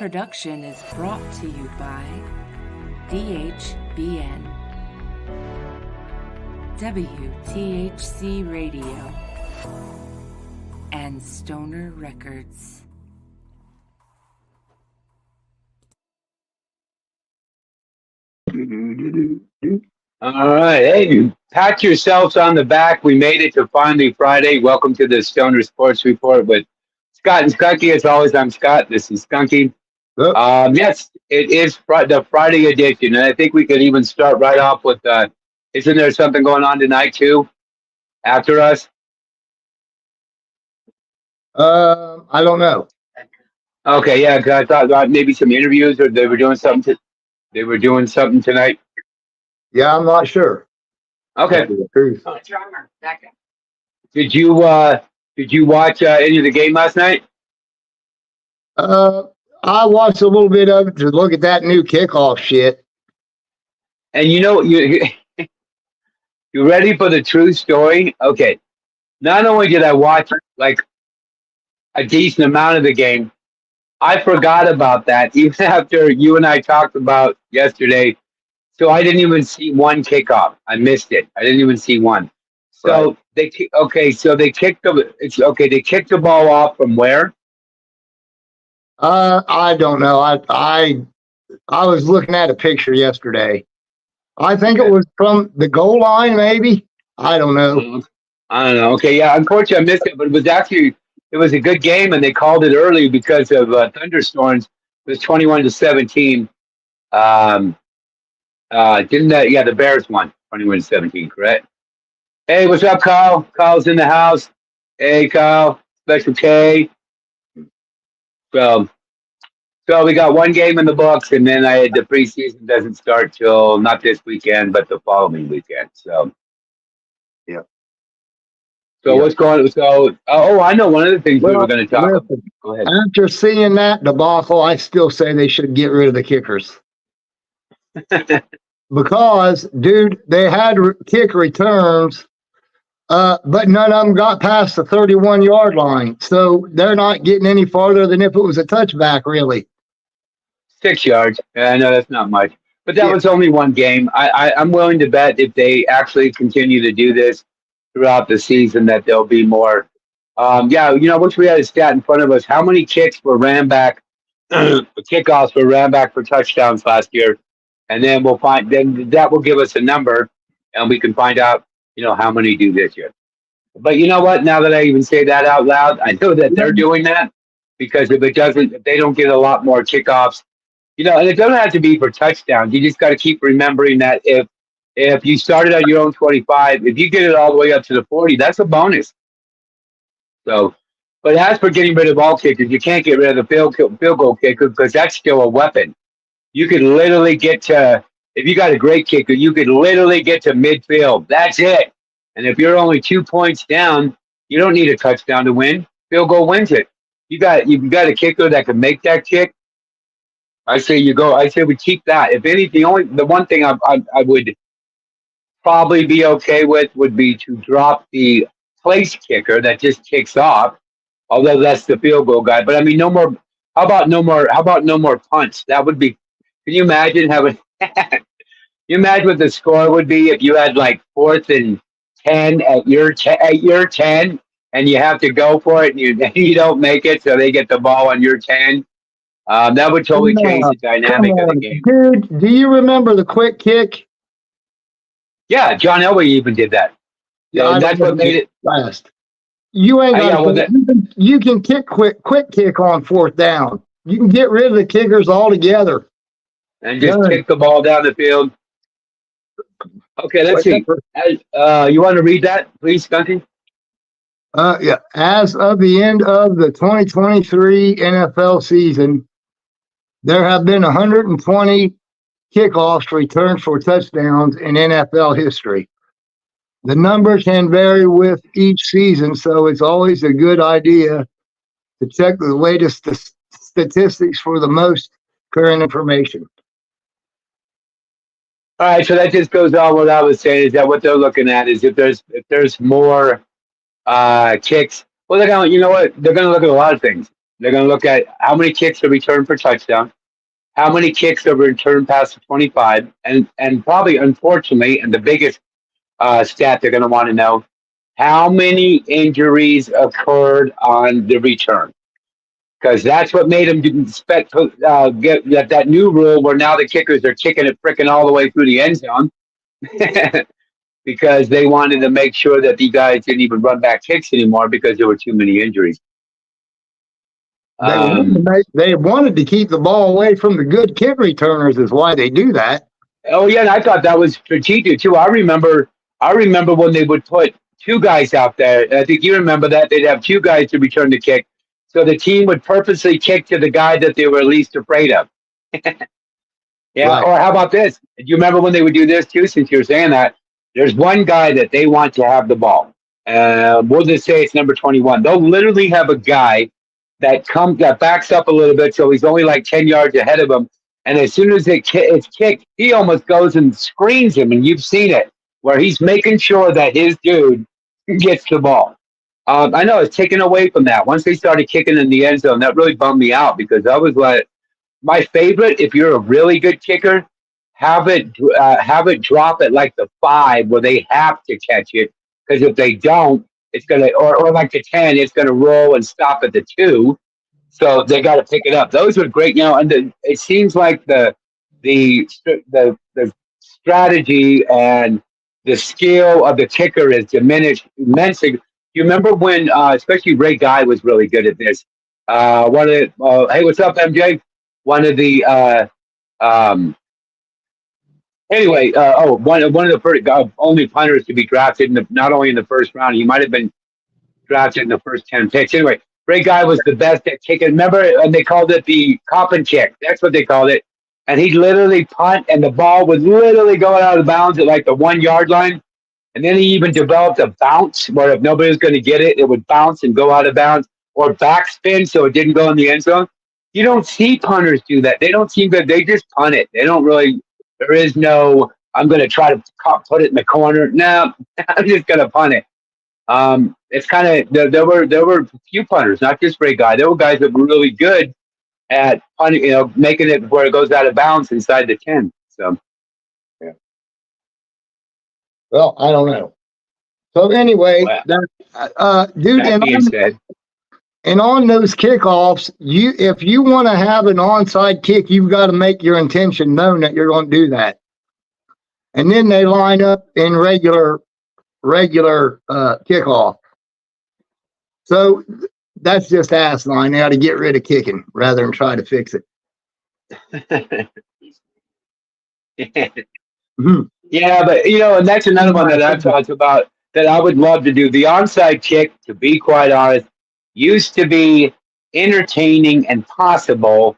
production is brought to you by DHBN, WTHC Radio, and Stoner Records. All right. Hey, pat yourselves on the back. We made it to finally Friday. Welcome to the Stoner Sports Report with Scott and Skunky. As always, I'm Scott. This is Skunky. Yes, it is the Friday edition. And I think we could even start right off with, isn't there something going on tonight, too, after us? I don't know. Okay, yeah, 'cause I thought maybe some interviews or they were doing something. They were doing something tonight. Yeah, I'm not sure. Okay. Truth. Did you watch any of the game last night? I watched a little bit of it to look at that new kickoff shit. And you ready for the true story? Okay. Not only did I watch like a decent amount of the game, I forgot about that even after you and I talked about yesterday. So I didn't even see one kickoff. I missed it. I didn't even see one. So They kicked the ball off from where? I don't know. I was looking at a picture yesterday. I think it was from the goal line, maybe. I don't know. I don't know. Okay, yeah. Unfortunately, I missed it, but it was a good game, and they called it early because of thunderstorms. It was 21-17. Didn't that? Yeah, the Bears won 21-17. Correct. Hey, what's up, Kyle? Kyle's in the house. Hey, Kyle. Special K. So we got one game in the books, and then the preseason doesn't start till not this weekend, but the following weekend. So, yeah. So what's going on? So, I know one of the things we were going to talk about. Go ahead. After seeing that debacle, I still say they should get rid of the kickers. Because, dude, they had kick returns, but none of them got past the 31-yard line. So they're not getting any farther than if it was a touchback, really. 6 yards. I know that's not much. But that was only one game. I'm willing to bet if they actually continue to do this throughout the season that there'll be more. Which we had a stat in front of us. How many kicks were ran back, kickoffs were ran back for touchdowns last year? And then then that will give us a number, and we can find out, how many do this year. But you know what? Now that I even say that out loud, I know that they're doing that because if they don't get a lot more kickoffs, and it doesn't have to be for touchdowns. You just got to keep remembering that if you started at your own 25, if you get it all the way up to the 40, that's a bonus. So, but as for getting rid of all kickers, you can't get rid of the field goal kicker because that's still a weapon. You could literally get to, if you got a great kicker, you could literally get to midfield. That's it. And if you're only 2 points down, you don't need a touchdown to win. Field goal wins it. You've got a kicker that can make that kick. I say we keep that. If anything, the one thing I would probably be okay with would be to drop the place kicker that just kicks off, although that's the field goal guy. But I mean, no more. How about no more punts? That would be. Can you imagine having? You imagine what the score would be if you had like 4th and 10 at your 10, and you have to go for it, and you don't make it, so they get the ball on your 10. That would totally change the dynamic of the game. Dude, do you remember the quick kick? Yeah, John Elway even did that. Yeah, that's what made it fast. You ain't got you can kick quick kick on 4th down. You can get rid of the kickers altogether. And just kick the ball down the field. Okay, let's see. You want to read that, please, Skunky? Yeah. As of the end of the 2023 NFL season, there have been 120 kickoffs returned for touchdowns in NFL history. The number can vary with each season, so it's always a good idea to check the latest statistics for the most current information. All right, so that just goes on what I was saying is that what they're looking at is if there's more kicks, well, they're going to look at a lot of things. They're going to look at how many kicks are returned for touchdown, how many kicks are returned past the 25, and probably, unfortunately, and the biggest stat they're going to want to know, how many injuries occurred on the return. Because that's what made them get that new rule where now the kickers are kicking it frickin' all the way through the end zone because they wanted to make sure that the guys didn't even run back kicks anymore because there were too many injuries. They wanted to keep the ball away from the good kick returners is why they do that. Oh yeah, and I thought that was strategic too. I remember when they would put two guys out there. I think you remember that they'd have two guys to return the kick. So the team would purposely kick to the guy that they were least afraid of. Yeah. Right. Or how about this? Do you remember when they would do this too? Since you're saying that, there's one guy that they want to have the ball. We'll just say it's number 21. They'll literally have a guy that backs up a little bit, so he's only like 10 yards ahead of him. And as soon as it's kicked, he almost goes and screens him, and you've seen it, where he's making sure that his dude gets the ball. I know it's taken away from that. Once they started kicking in the end zone, that really bummed me out because I was like, my favorite, if you're a really good kicker, have it drop at like the 5 where they have to catch it. Because if they don't, it's going to, or like the 10, it's going to roll and stop at the 2. So they got to pick it up. Those were great. And it seems like the strategy and the skill of the kicker is diminished immensely. You remember when, especially Ray Guy was really good at this. Hey, what's up, MJ? One of the one of the first only punters to be drafted not only in the first round, he might have been drafted in the first 10 picks. Anyway, Ray Guy was the best at kicking. Remember, and they called it the coppin kick. That's what they called it. And he'd literally punt, and the ball would literally go out of bounds at like the 1 yard line. And then he even developed a bounce where if nobody was going to get it, it would bounce and go out of bounds, or backspin so it didn't go in the end zone. You don't see punters do that. They don't seem to. They just punt it. They don't really. There is no, I'm going to try to put it in the corner. No, I'm just going to punt it. It's kind of, there were a few punters, not just Ray Guy. There were guys that were really good at punting, making it where it goes out of bounds inside the 10. So. Well, I don't know. So anyway, dude, and on those kickoffs, if you want to have an onside kick, you've got to make your intention known that you're going to do that. And then they line up in regular kickoff. So that's just asinine. They ought to get rid of kicking rather than try to fix it. Mm-hmm. Yeah, but and that's another one that I've talked about that I would love to do. The onside kick, to be quite honest, used to be entertaining and possible.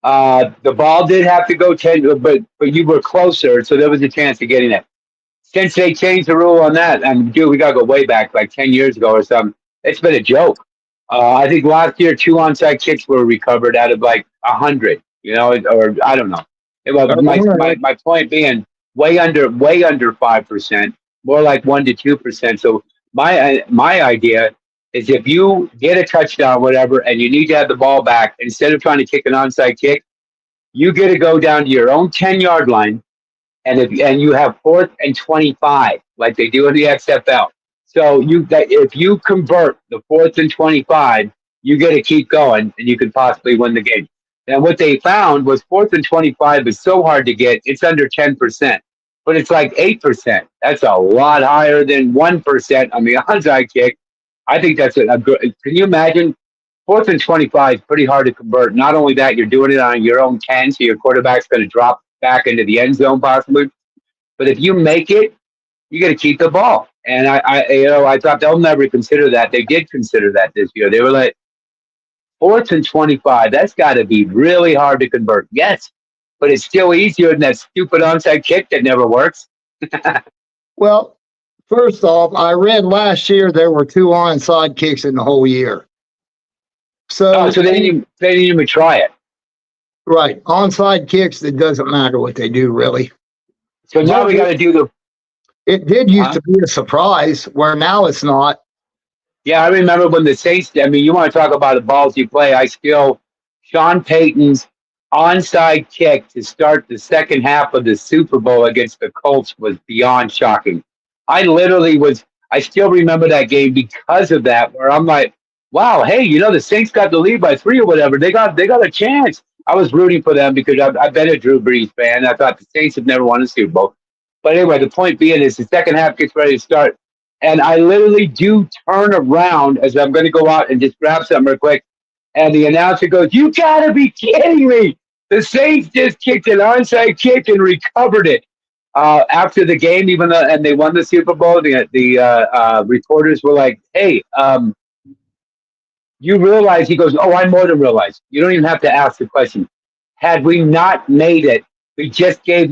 The ball did have to go 10, but you were closer, so there was a chance of getting it. Since they changed the rule on that, and we got to go way back, like 10 years ago or something, it's been a joke. I think last year 2 onside kicks were recovered out of like 100, or I don't know. My point being, way under 5%, more like 1 to 2%. So my idea is if you get a touchdown, whatever, and you need to have the ball back, instead of trying to kick an onside kick, you get to go down to your own 10-yard line, and you have 4th and 25, like they do in the XFL. So if you convert the 4th and 25, you get to keep going, and you could possibly win the game. And what they found was 4th and 25 is so hard to get, it's under 10%. But it's like 8%. That's a lot higher than 1% on the onside kick. I think that's a good. Can you imagine? 4th and 25 is pretty hard to convert. Not only that, you're doing it on your own 10, so your quarterback's going to drop back into the end zone possibly. But if you make it, you got to keep the ball. And I thought they'll never consider that. They did consider that this year. They were like, 4th and 25, that's got to be really hard to convert. Yes, but it's still easier than that stupid onside kick that never works. Well, first off, I read last year there were 2 onside kicks in the whole year. So they didn't even try it. Right. Onside kicks, it doesn't matter what they do, really. So now we got to do It did used to be a surprise, where now it's not. Yeah, I remember when the Saints. I mean, you want to talk about the balls you play? Sean Payton's onside kick to start the second half of the Super Bowl against the Colts was beyond shocking. I literally was. I still remember that game because of that. Where I'm like, wow, hey, the Saints got the lead by 3 or whatever. They got a chance. I was rooting for them because I've been a Drew Brees fan. I thought the Saints have never won a Super Bowl. But anyway, the point being is the second half gets ready to start. And I literally do turn around as I'm going to go out and just grab something real quick. And the announcer goes, "You got to be kidding me. The Saints just kicked an onside kick and recovered it." After the game, even though, and they won the Super Bowl, the reporters were like, "Hey, you realize," he goes, "Oh, I more than realize. You don't even have to ask the question. Had we not made it, we just gave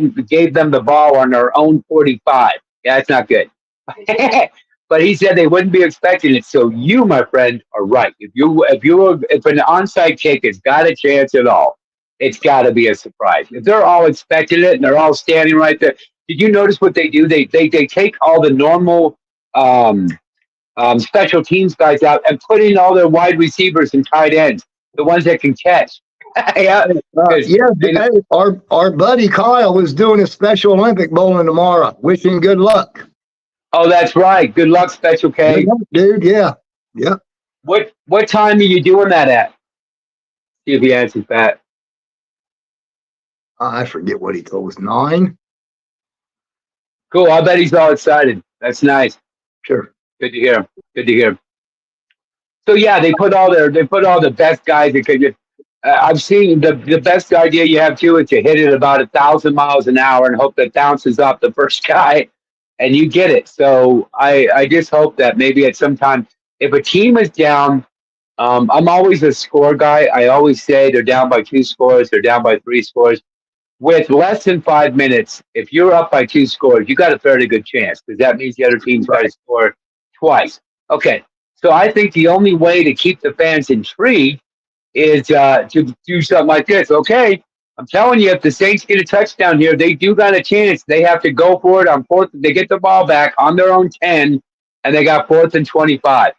them the ball on their own 45. Yeah, that's not good." But he said they wouldn't be expecting it. So you, my friend, are right. If an onside kick has got a chance at all, it's got to be a surprise. If they're all expecting it and they're all standing right there, did you notice what they do? They take all the normal um, special teams guys out and put in all their wide receivers and tight ends, the ones that can catch. Yeah, Hey, our buddy Kyle is doing a Special Olympic bowling tomorrow. Wish him good luck. Oh, that's right. Good luck, Special K. Good luck, dude. Yeah. What time are you doing that at? See if he answers that. I forget what he told us. 9. Cool. I bet he's all excited. That's nice. Sure. Good to hear. Good to hear. So yeah, they put all the best guys that could. I've seen the best idea you have too is to hit it about 1,000 miles an hour and hope that it bounces off the first guy, and you get it. So I just hope that maybe at some time, if a team is down, I'm always a score guy. I always say they're down by 2 scores, they're down by 3 scores. With less than 5 minutes, if you're up by 2 scores, you got a fairly good chance because that means the other team's got to score twice. Okay, so I think the only way to keep the fans intrigued is to do something like this. Okay, I'm telling you, if the Saints get a touchdown here, they do got a chance. They have to go for it on 4th. They get the ball back on their own 10, and they got 4th and 25.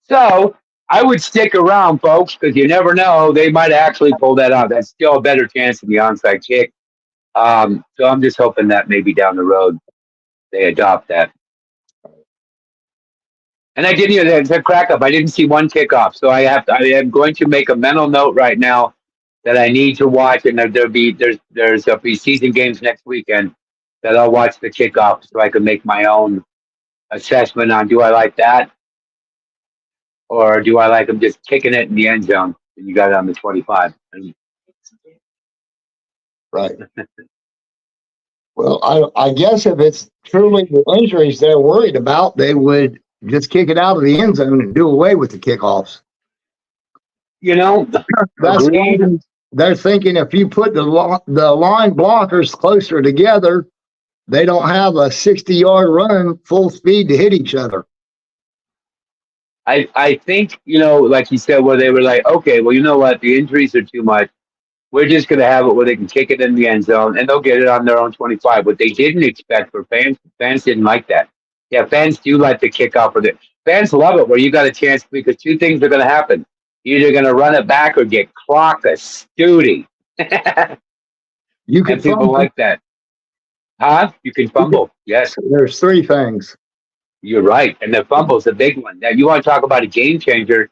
So I would stick around, folks, because you never know. They might actually pull that out. That's still a better chance than the onside kick. So I'm just hoping that maybe down the road they adopt that. And I didn't even, it's a crack up. I didn't see one kickoff. So I am going to make a mental note right now that I need to watch, and there'll be season games next weekend that I'll watch the kickoff so I can make my own assessment on do I like that or do I like them just kicking it in the end zone and you got it on the 25. Right. Well, I guess if it's truly the injuries they're worried about, they would just kick it out of the end zone and do away with the kickoffs. That's why they're thinking if you put the line blockers closer together, they don't have a 60-yard run full speed to hit each other. I think, like you said, where they were like, okay, well, you know what? The injuries are too much. We're just going to have it where they can kick it in the end zone and they'll get it on their own 25. What they didn't expect for fans didn't like that. Yeah, fans do like the kickoff of it. Fans love it where you got a chance because 2 things are going to happen. You're either going to run it back or get clocked a stooty. You can people like that. Huh? You can fumble. Yes. There's 3 things. You're right. And the fumble's a big one. Now, you want to talk about a game changer.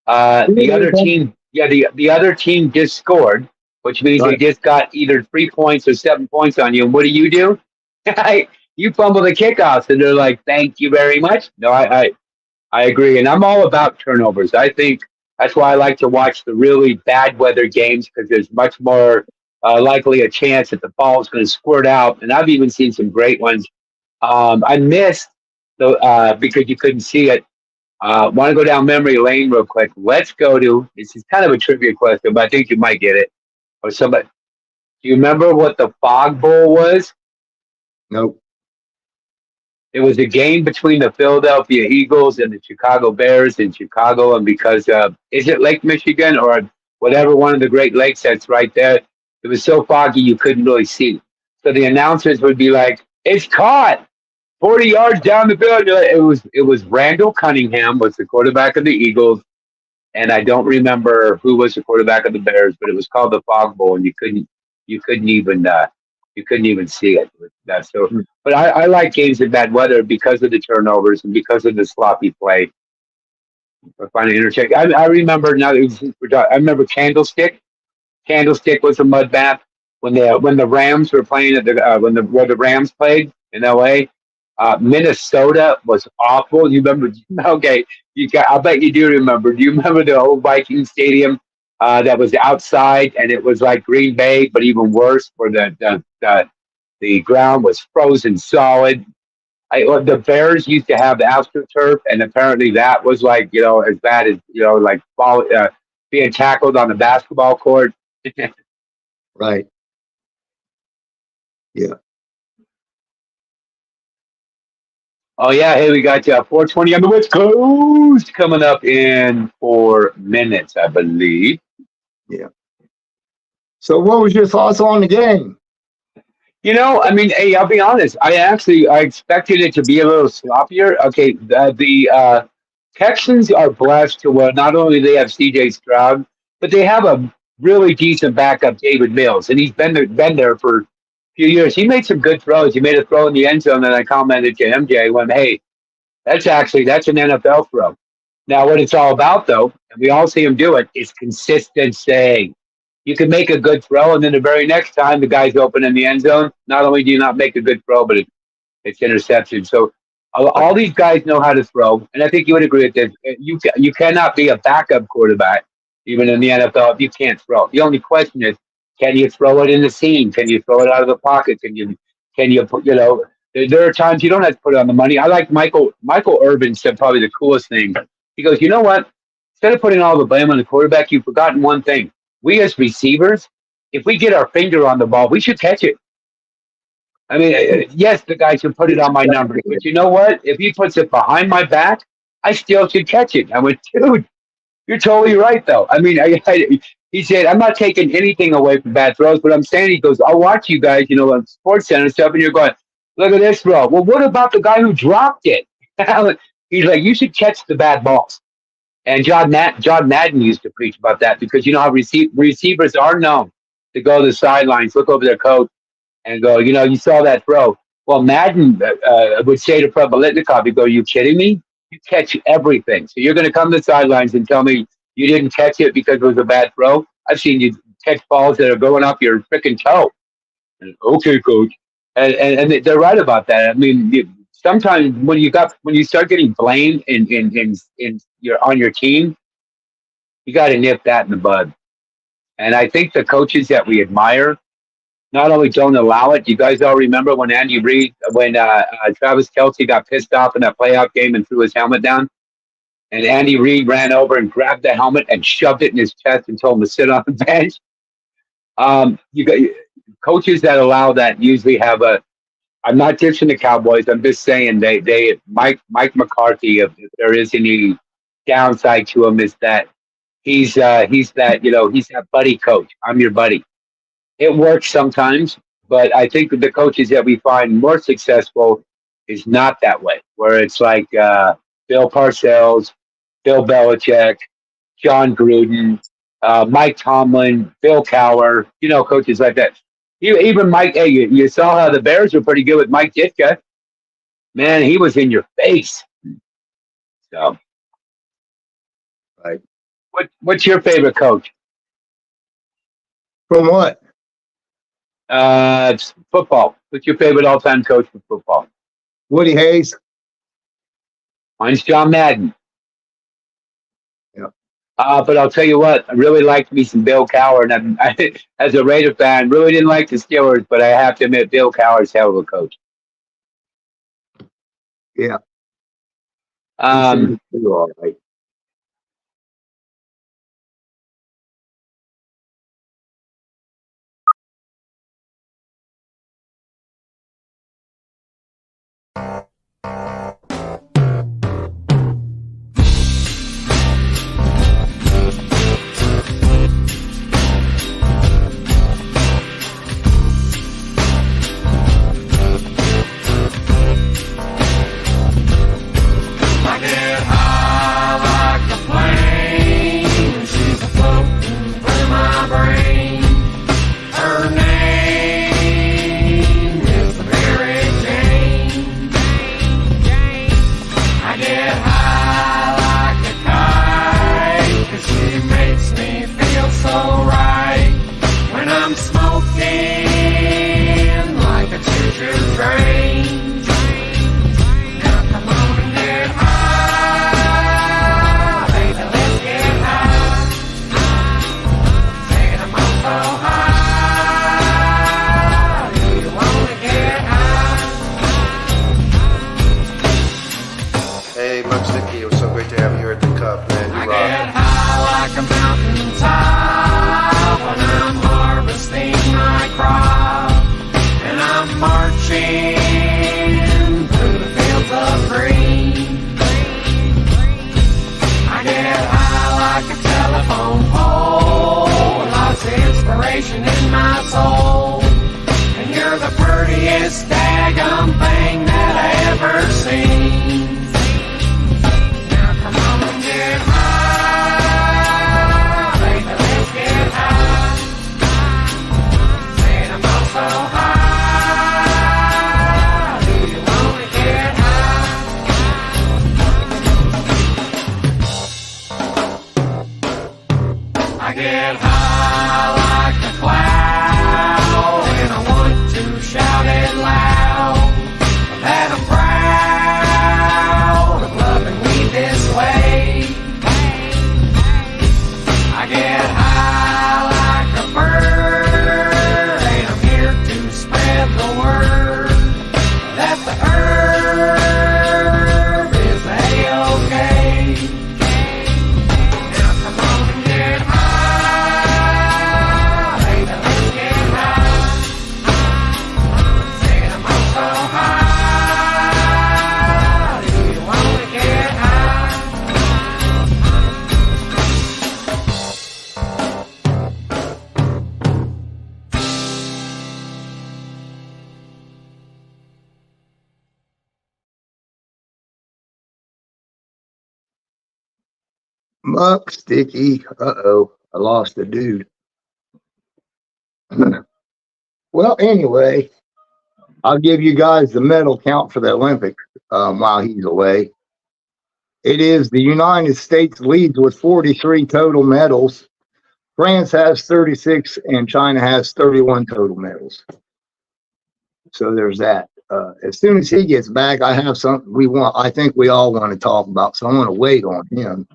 The other team, the other team just scored, which means they just got either 3 points or 7 points on you. And what do? You fumble the kickoffs, and they're like, "Thank you very much." No, I agree, and I'm all about turnovers. I think that's why I like to watch the really bad weather games because there's much more likely a chance that the ball is going to squirt out. And I've even seen some great ones. I missed the because you couldn't see it. Want to go down memory lane real quick? Let's go to this is kind of a trivia question, but I think you might get it. Or somebody, do you remember what the Fog Bowl was? Nope. It was a game between the Philadelphia Eagles and the Chicago Bears in Chicago, and because is it Lake Michigan or whatever one of the Great Lakes that's right there? It was so foggy you couldn't really see. So the announcers would be like, "It's caught," 40 yards down the field. It was Randall Cunningham was the quarterback of the Eagles, and I don't remember who was the quarterback of the Bears, but it was called the Fog Bowl, and you couldn't even see it. That's so. But I like games in bad weather because of the turnovers and because of the sloppy play. I find it interesting. I remember now. I remember Candlestick. Candlestick was a mud bath when the Rams were playing at the where the Rams played in L.A. Minnesota was awful. You remember? Okay, I bet you do remember. Do you remember the old Viking Stadium that was outside and it was like Green Bay, but even worse, where the ground was frozen solid. The Bears used to have the AstroTurf, and apparently that was like as bad as like being tackled on the basketball court. Right. Yeah. Oh yeah, hey, we got 4:20 on the West Coast coming up in 4 minutes, I believe. Yeah. So, what was your thoughts on the game? I mean, hey, I'll be honest. I expected it to be a little sloppier. Okay, the Texans are blessed to where not only they have C.J. Stroud, but they have a really decent backup, David Mills, and he's been there for a few years. He made some good throws. He made a throw in the end zone, and I commented to MJ, when, hey, that's an NFL throw. Now, what it's all about, though, and we all see him do it, is consistency. You can make a good throw, and then the very next time the guy's open in the end zone, not only do you not make a good throw, but it's interception. So all these guys know how to throw, and I think you would agree with this. You cannot be a backup quarterback, even in the NFL, if you can't throw. The only question is, can you throw it in the seam? Can you throw it out of the pocket? Can you put, there are times you don't have to put it on the money. I like Michael Irvin said probably the coolest thing. He goes, you know what? Instead of putting all the blame on the quarterback, you've forgotten one thing. We as receivers, if we get our finger on the ball, we should catch it. I mean, yes, the guy should put it on my number, but you know what? If he puts it behind my back, I still should catch it. I went, dude, you're totally right, though. I mean, he said, I'm not taking anything away from bad throws, but I'm saying, he goes, I'll watch you guys, on Sports Center stuff, and you're going, look at this throw. Well, what about the guy who dropped it? He's like, you should catch the bad balls. And John Madden used to preach about that, because you know how receivers are known to go to the sidelines, look over their coach, and go, you saw that throw. Well, Madden would say to Prebolitnikov, he'd go, you kidding me? You catch everything. So you're going to come to the sidelines and tell me you didn't catch it because it was a bad throw? I've seen you catch balls that are going up your freaking toe. And, okay, coach. And they're right about that. I mean, sometimes when you start getting blamed on your team, you got to nip that in the bud. And I think the coaches that we admire not only don't allow it. You guys all remember when Travis Kelce got pissed off in that playoff game and threw his helmet down, and Andy Reid ran over and grabbed the helmet and shoved it in his chest and told him to sit on the bench. You got coaches that allow that usually have a. I'm not dissing the Cowboys. I'm just saying Mike McCarthy, if there is any downside to him, is that he's that buddy coach. I'm your buddy. It works sometimes, but I think the coaches that we find more successful is not that way, where it's like Bill Parcells, Bill Belichick, John Gruden, Mike Tomlin, Bill Cowher, coaches like that. Even Mike, hey, you saw how the Bears were pretty good with Mike Ditka. Man, he was in your face. So, right. What's your favorite coach? From what? It's football. What's your favorite all-time coach for football? Woody Hayes. Mine's John Madden. Yeah. But I'll tell you what, I really liked me some Bill Cowher, and as a Raider fan, really didn't like the Steelers, but I have to admit, Bill Cowher's hell of a coach. Yeah. All right. great to have you here at the Cup, man. You I rock. get high like a mountaintop when I'm harvesting my crop, and I'm marching through the fields of green. I get high like a telephone pole, with lots of inspiration in my soul. And you're the prettiest daggum thing that I ever seen. Now come on and get high, baby, let's get high. Saying I'm all so high, do you wanna get high? I get high like a cloud when I want to shout it loud, that I'm proud of loving me this way. I get high like a bird, and I'm here to spread the word that the herb is A-OK. Now come on and get high, baby, let's get high. Saying I'm all so high, do you wanna get high? Muck sticky. Uh-oh. I lost the dude. Well, anyway, I'll give you guys the medal count for the Olympics while he's away. It is the United States leads with 43 total medals. France has 36 and China has 31 total medals. So there's that. As soon as he gets back, I have something I think we all want to talk about. So I'm going to wait on him.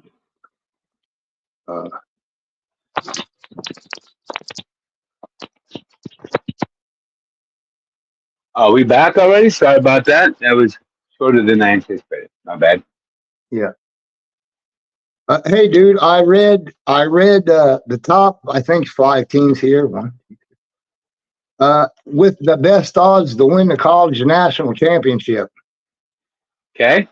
Are we back already? Sorry about that. That was shorter than I anticipated. My bad. Yeah. Hey, dude, I read the top, I think, 5 teams here. With the best odds to win the college national championship. Okay.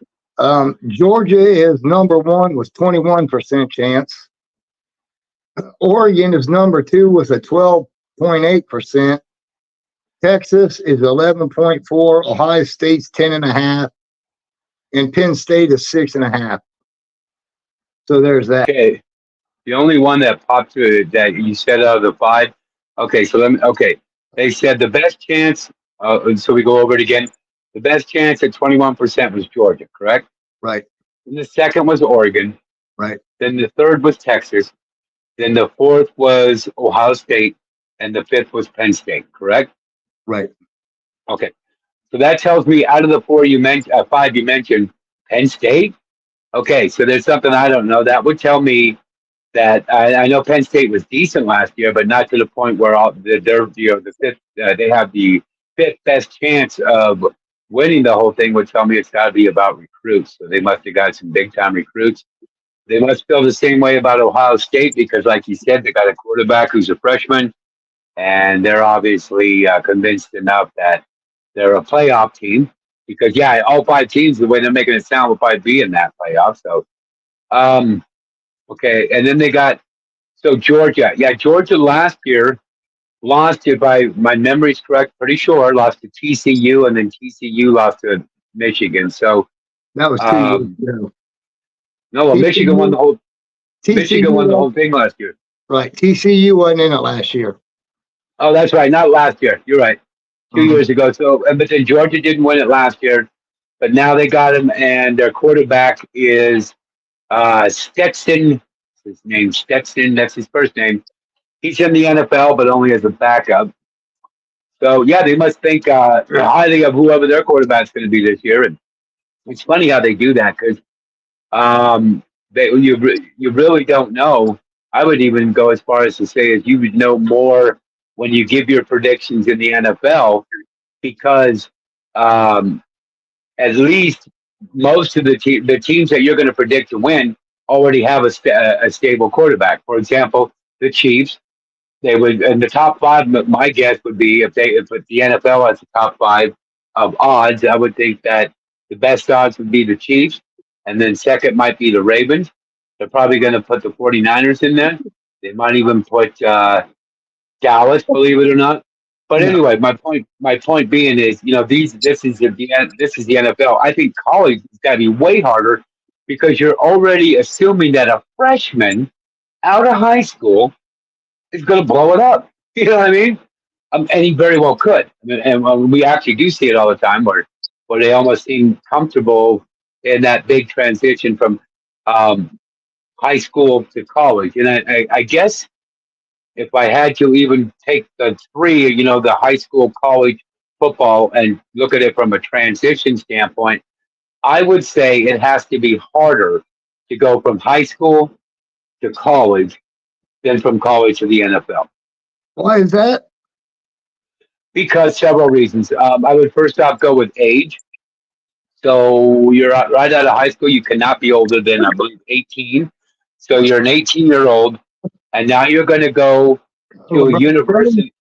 Georgia is number 1 with 21% chance. Oregon is number 2 with a 12.8%. Texas is 11.4. Ohio State's 10.5, and Penn State is 6.5. So there's that. Okay. The only one that popped to that you said out of the 5. Okay, so they said the best chance. So we go over it again. The best chance at 21% was Georgia, correct? Right. And the second was Oregon. Right. Then the third was Texas. Then the fourth was Ohio State, and the fifth was Penn State, correct? Right. Okay. So that tells me out of the 5 you mentioned, Penn State. Okay, so there's something I don't know. That would tell me that I know Penn State was decent last year, but not to the point where the fifth they have the fifth best chance of winning the whole thing. Would tell me it's got to be about recruits. So they must have got some big time recruits. They must feel the same way about Ohio State because, like you said, they got a quarterback who's a freshman, and they're obviously convinced enough that they're a playoff team. Because, yeah, all 5 teams, the way they're making it sound, will probably be in that playoff. So, okay. And then they got, Georgia. Yeah, Georgia last year lost it, by my memory's correct, pretty sure, lost to TCU, and then TCU lost to Michigan. So, that was 2 years ago. No, well, Michigan won the whole thing last year. Right. TCU wasn't in it last year. Oh, that's right. Not last year. You're right. 2 years ago. So, but then Georgia didn't win it last year, but now they got him, and their quarterback is Stetson. His name Stetson. That's his first name. He's in the NFL, but only as a backup. So, yeah, they must think highly of whoever their quarterback's going to be this year. And it's funny how they do that because you really don't know. I would even go as far as to say is you would know more when you give your predictions in the NFL because at least most of the teams that you're going to predict to win already have a stable quarterback. For example, the Chiefs, they would in the top five. My guess would be if the NFL has the top five of odds, I would think that the best odds would be the Chiefs, and then second might be the Ravens. They're probably going to put the 49ers in there. They might even put Dallas, believe it or not. But Yeah. anyway, my point being is, this is the NFL. I think college has got to be way harder because you're already assuming that a freshman out of high school is going to blow it up. You know what I mean? And he very well could. And we actually do see it all the time where they almost seem comfortable in that big transition from um, high school to college. And I guess if I had to even take the three, the high school, college football, and look at it from a transition standpoint, I would say it has to be harder to go from high school to college than from college to the NFL. Why is that? Because several reasons. I would first off go with age. So you're right out of high school. You cannot be older than, I believe, 18. So you're an 18-year-old, and now you're going to go to a university.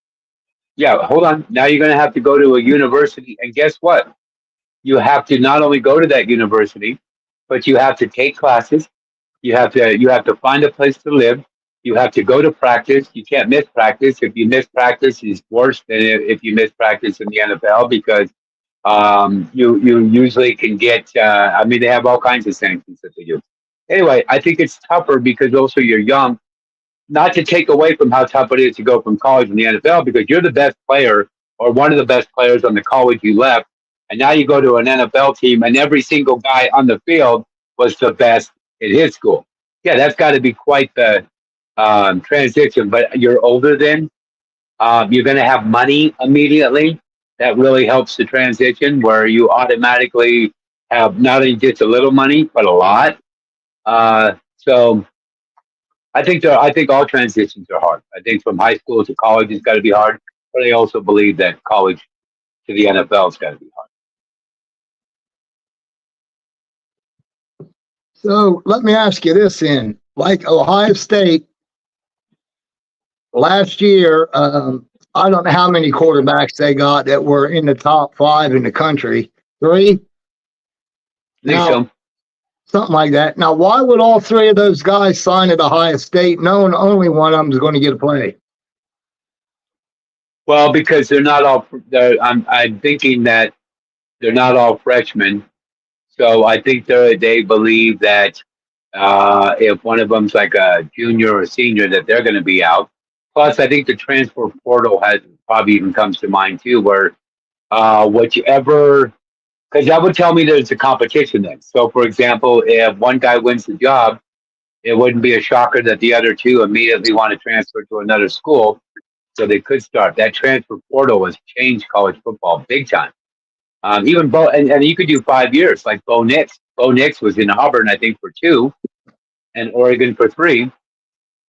Yeah, hold on. Now you're going to have to go to a university, and guess what? You have to not only go to that university, but you have to take classes. You have to find a place to live. You have to go to practice. You can't miss practice. If you miss practice, it's worse than if you miss practice in the NFL because you usually can get. I mean, they have all kinds of sanctions that they do. Anyway, I think it's tougher because also you're young. Not to take away from how tough it is to go from college in the NFL because you're the best player or one of the best players on the college you left, and now you go to an NFL team and every single guy on the field was the best in his school. Yeah, that's got to be quite the transition. But you're older then. You're going to have money immediately. That really helps the transition where you automatically have not only just a little money, but a lot. So I think all transitions are hard. I think from high school to college has got to be hard, but I also believe that college to the NFL has got to be hard. So let me ask you this then. Like Ohio State last year, I don't know how many quarterbacks they got that were in the top five in the country. Three? I think Now, so. something like that. Now, why would all three of those guys sign at Ohio State knowing only one of them is going to get a play? Well, because they're not all. I'm thinking that they're not all freshmen, so I think they believe that if one of them's like a junior or senior, that they're going to be out. Plus, I think the transfer portal has probably even comes to mind too, where whichever, because that would tell me there's a competition then. So, for example, if one guy wins the job, it wouldn't be a shocker that the other two immediately want to transfer to another school, so they could start. That transfer portal has changed college football big time. Even Bo, and you could do 5 years, like Bo Nix. Bo Nix was in Auburn, I think, for 2, and Oregon for 3,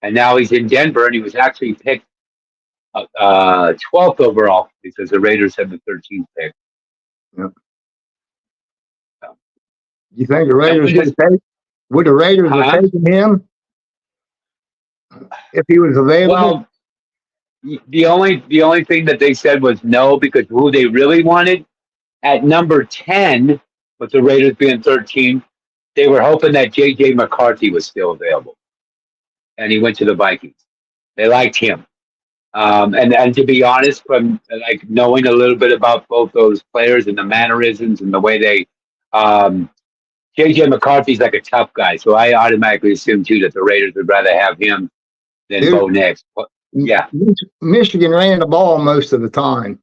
and now he's in Denver, and he was actually picked 12th overall because the Raiders had the 13th pick. Yep. You think the Raiders would the Raiders have taken him if he was available? Well, the only thing that they said was no because who they really wanted at number 10, with the Raiders being 13, they were hoping that J.J. McCarthy was still available, and he went to the Vikings. They liked him, and to be honest, from like knowing a little bit about both those players and the mannerisms and the way they, J.J. McCarthy's like a tough guy, so I automatically assumed too that the Raiders would rather have him than Bo Nix. Yeah, Michigan ran the ball most of the time.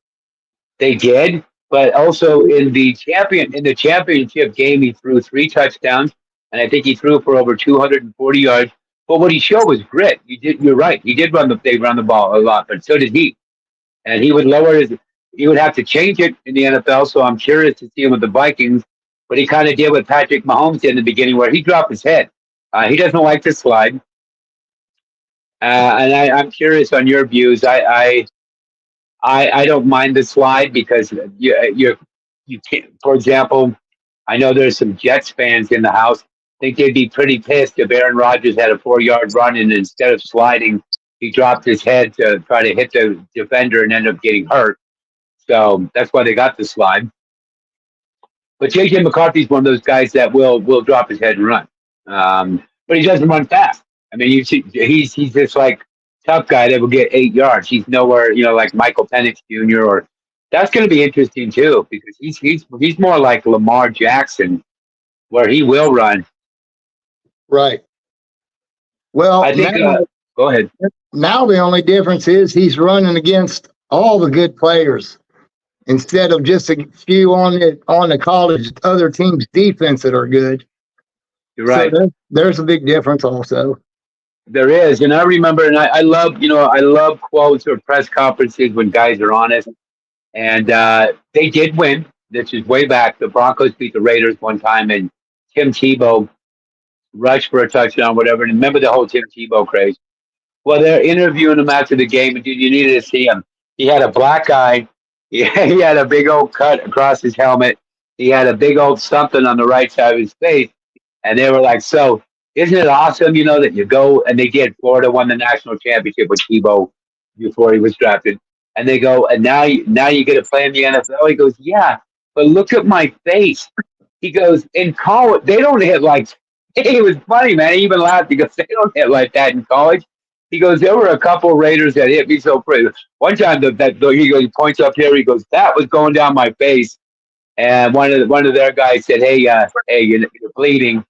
they did. But also in the championship game, he threw 3 touchdowns, and I think he threw for over 240 yards. But what he showed was grit. You're right. They run the ball a lot, but so did he. And he would he would have to change it in the NFL. So I'm curious to see him with the Vikings. But he kind of did what Patrick Mahomes did in the beginning, where he dropped his head. He doesn't like to slide. And I'm curious on your views. I don't mind the slide because you can't. For example, I know there's some Jets fans in the house. Think they'd be pretty pissed if Aaron Rodgers had a 4-yard run and instead of sliding, he dropped his head to try to hit the defender and ended up getting hurt. So that's why they got the slide. But JJ McCarthy's one of those guys that will drop his head and run. But he doesn't run fast. I mean, you see, he's this like tough guy that will get 8 yards. He's nowhere, like Michael Penix Jr. or that's going to be interesting too because he's more like Lamar Jackson, where he will run. Right. Well, I think. Go ahead. Now the only difference is he's running against all the good players instead of just a few on the college other teams' defense that are good. You're right. So there's a big difference also. There is, and I remember, and I love, I love quotes or press conferences when guys are honest. And they did win. This is way back. The Broncos beat the Raiders one time, and Tim Tebow rushed for a touchdown, whatever. And remember the whole Tim Tebow craze? Well, they're interviewing him after the game, and dude, you needed to see him. He had a black eye. He had a big old cut across his helmet. He had a big old something on the right side of his face. And they were like, so isn't it awesome, that you go, and they did. Florida won the national championship with Tebow before he was drafted. And they go, and now you get to play in the NFL. He goes, yeah, but look at my face. He goes, in college, they don't hit like, it was funny, man. He even laughed. He goes, they don't hit like that in college. He goes, there were a couple of Raiders that hit me so pretty. One time, he goes, he points up here. He goes, that was going down my face. And one of their guys said, hey, you're bleeding.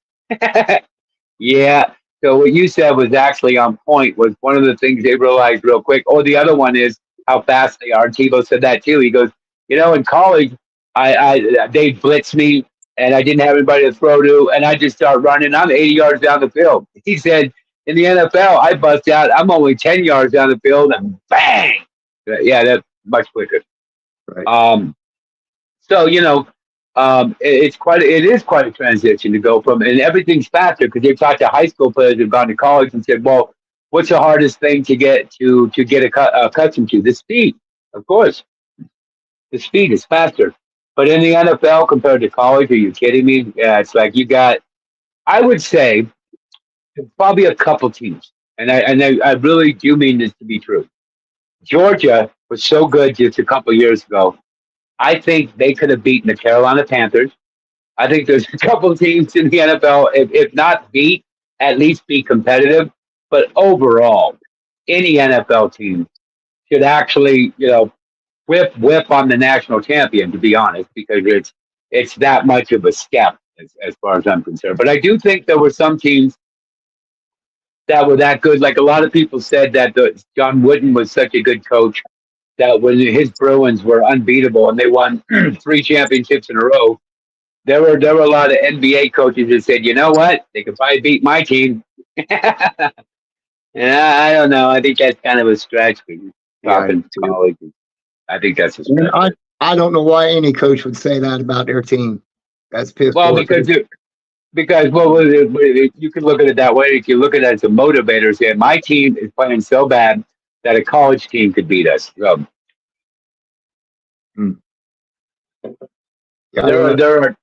Yeah. So what you said was actually on point. Was one of the things they realized real quick. Oh, the other one is how fast they are. Tebow said that too. He goes, in college, they blitz me, and I didn't have anybody to throw to, and I just start running. I'm 80 yards down the field. He said, in the NFL, I bust out. I'm only 10 yards down the field, and bang! Yeah, that's much quicker. Right. So it is quite a transition to go from, and everything's faster because they've talked to high school players who've gone to college and said, well, what's the hardest thing to get accustomed to? The speed, of course. The speed is faster. But in the NFL compared to college, are you kidding me? Yeah, it's like I would say, probably a couple teams, and I really do mean this to be true. Georgia was so good just a couple years ago. I think they could have beaten the Carolina Panthers. I think there's a couple teams in the NFL, if not beat, at least be competitive. But overall, any NFL team should actually, whip on the national champion, to be honest, because it's that much of a step as far as I'm concerned. But I do think there were some teams that were that good. Like a lot of people said that John Wooden was such a good coach that when his Bruins were unbeatable and they won 3 championships in a row, there were a lot of NBA coaches that said, you know what, they could probably beat my team. And I don't know. I think that's kind of a stretch. Talking to college, I think that's a stretch. I don't know why any coach would say that about their team. That's pissed. Well, because you can look at it that way. If you look at it as a motivator, say my team is playing so bad that a college team could beat us. So, there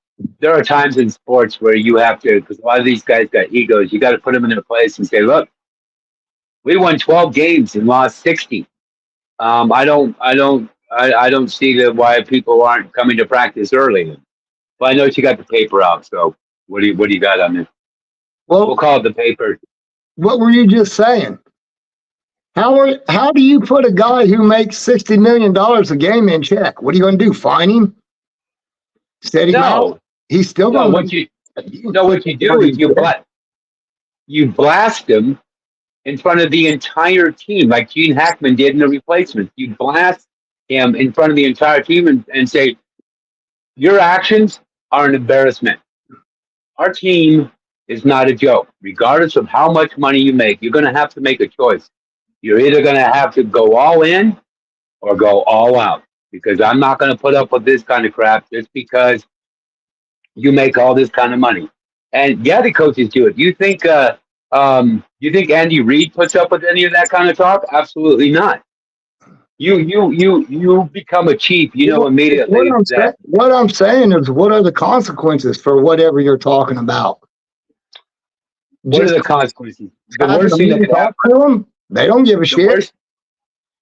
are times in sports where you have to, because a lot of these guys got egos. You got to put them in their place and say, look, we won 12 games and lost 60. I don't see why people aren't coming to practice early. Well, I know you got the paper out. So what do you got on this? Well, we'll call it the paper. What were you just saying? How do you put a guy who makes $60 million a game in check? What are you going to do? Fine him? Set him out? He's still going to. What you do is you blast him in front of the entire team, like Gene Hackman did in The Replacements. You blast him in front of the entire team and say, your actions are an embarrassment. Our team is not a joke. Regardless of how much money you make, you're going to have to make a choice. You're either going to have to go all in or go all out, because I'm not going to put up with this kind of crap just because you make all this kind of money. And yeah, the coaches do it. You think Andy Reid puts up with any of that kind of talk? Absolutely not. You become a chief. You know immediately that. What I'm saying is, what are the consequences for whatever you're talking about? What are the consequences? The Having worst a thing that meeting could happen. talk to them, they don't give a The shit. worst.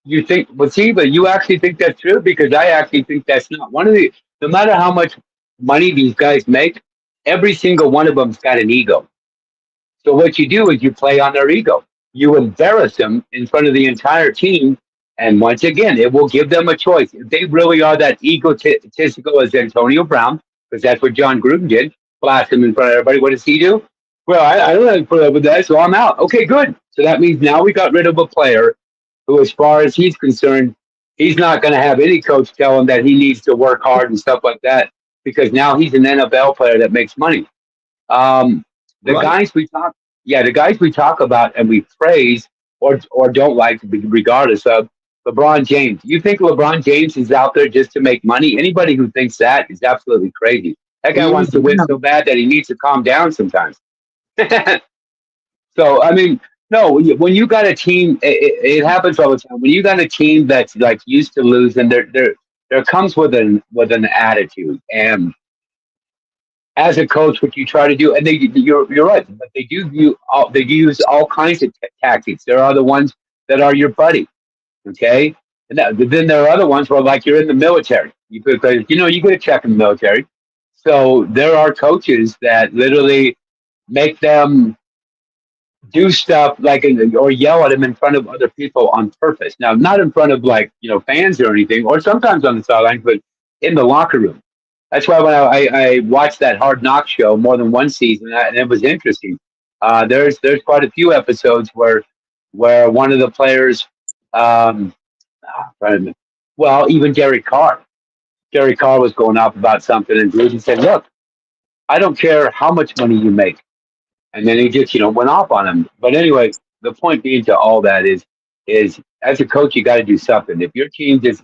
You think, but see, but you actually think that's true because I actually think that's not one of the. No matter how much money these guys make, every single one of them's got an ego. So what you do is you play on their ego. You embarrass them in front of the entire team, and once again, it will give them a choice. If they really are that egotistical as Antonio Brown, because that's what John Gruden did, blast him in front of everybody. What does he do? Well, I don't have to put up with that, so I'm out. Okay, good. So that means now we got rid of a player who, as far as he's concerned, he's not going to have any coach tell him that he needs to work hard and stuff like that because now he's an NFL player that makes money. Um, the Right. guys we talk, yeah, the guys we talk about and we praise or don't like, regardless of LeBron James. You think LeBron James is out there just to make money? Anybody who thinks that is absolutely crazy. That guy wants to win so bad that he needs to calm down sometimes. So I mean, no, when you got a team, it happens all the time. When you got a team that's like used to lose, and there comes with an attitude, and as a coach, what you try to do, and you're right, but they use all kinds of tactics. There are the ones that are your buddy, okay, and then there are other ones where like you're in the military, because you get a check in the military. So there are coaches that literally make them do stuff like or yell at him in front of other people on purpose. Now, not in front of like fans or anything, or sometimes on the sidelines, but in the locker room. That's why when I watched that Hard Knock show more than one season, and it was interesting. There's quite a few episodes where one of the players, um, well, even Gary Carr was going off about something, and Gruden said, "Look, I don't care how much money you make." And then he just went off on him. But anyway, the point being to all that is as a coach you got to do something. If your team is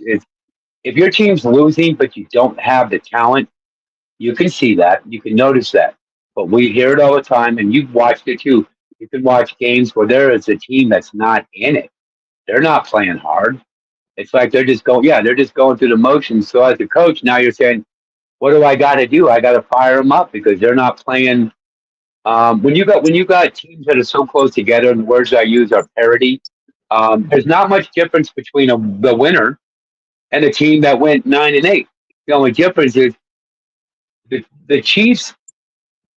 if your team's losing but you don't have the talent, you can see that, you can notice that. But we hear it all the time, and you've watched it too. You can watch games where there is a team that's not in it. They're not playing hard. It's like they're just going through the motions. So as a coach, now you're saying, what do I got to do? I got to fire them up because they're not playing. When you got teams that are so close together, and the words I use are parity, there's not much difference between the winner and a team that went 9-8. The only difference is the Chiefs